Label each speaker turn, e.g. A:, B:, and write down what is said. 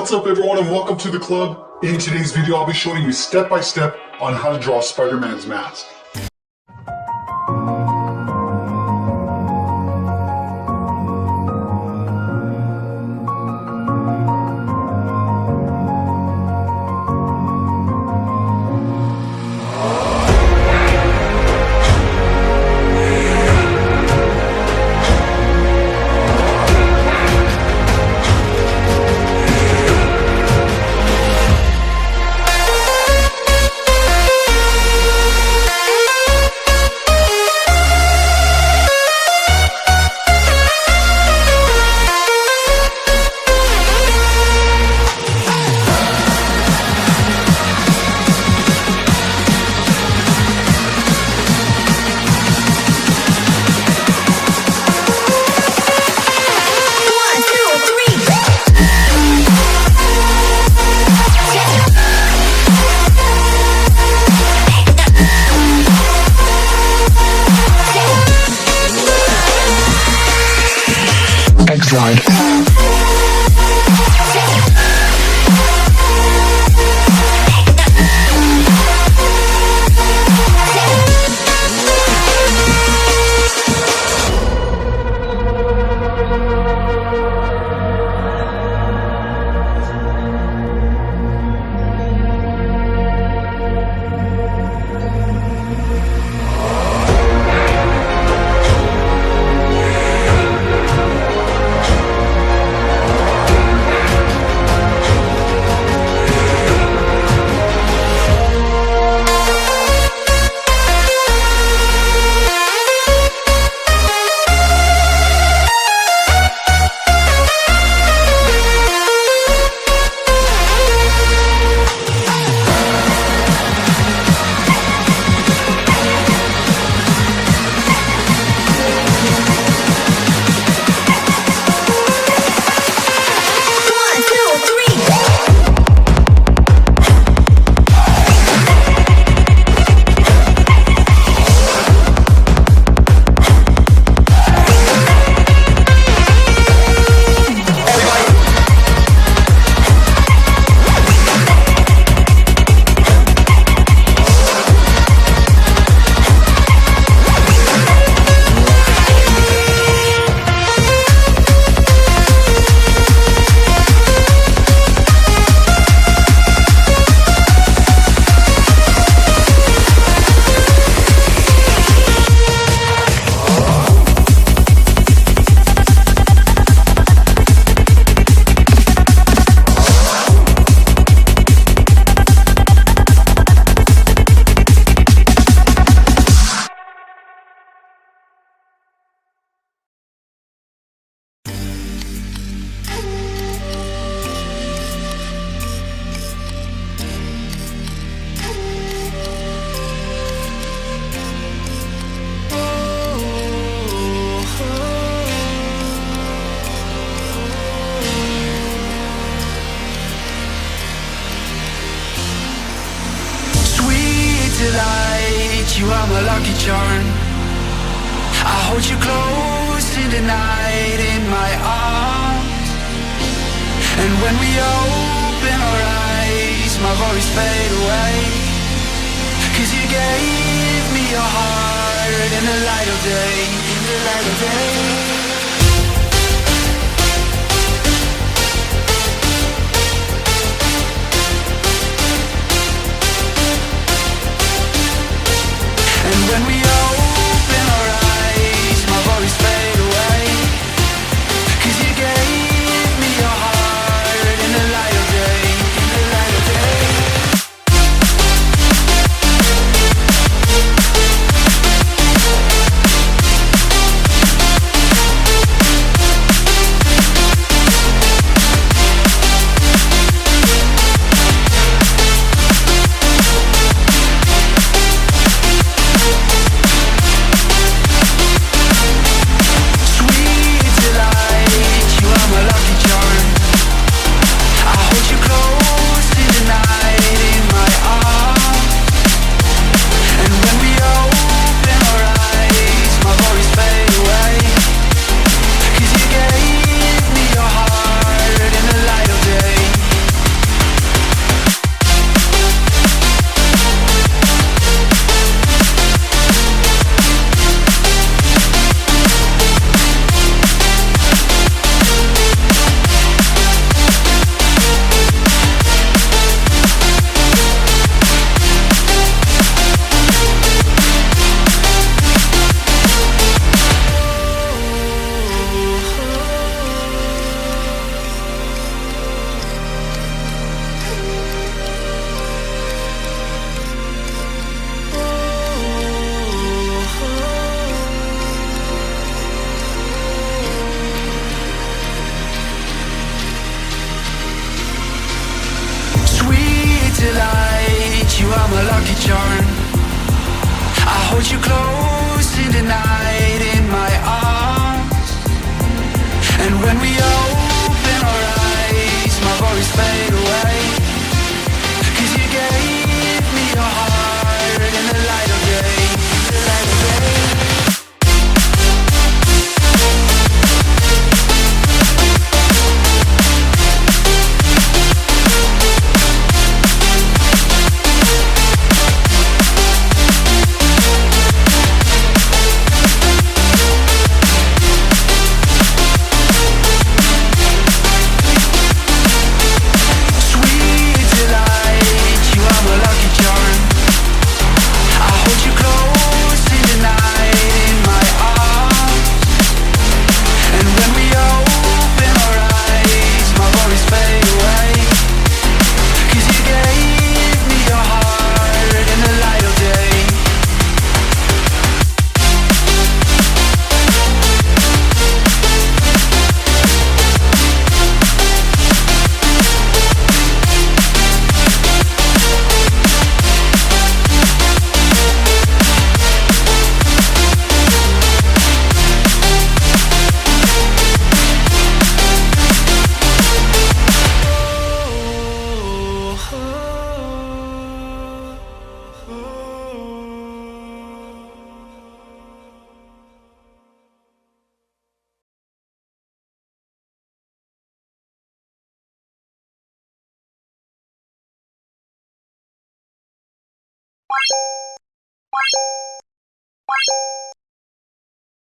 A: What's up everyone and welcome to the club. In today's video I'll be showing you step by step on how to draw Spider-Man's mask.
B: Slide.
C: You are my lucky charm. I hold you close in the night in my arms. And when we open our eyes, my worries fade away. 'Cause you gave me your heart in the light of day, in the light of day. When we open our eyes, my worries fade away. 'Cause you gave me your heart in the light of day, in the light of day. you close in the night in my arms. And when we open our eyes, my worries fade away. 'Cause you gave me your heart in the light of day, the light of day.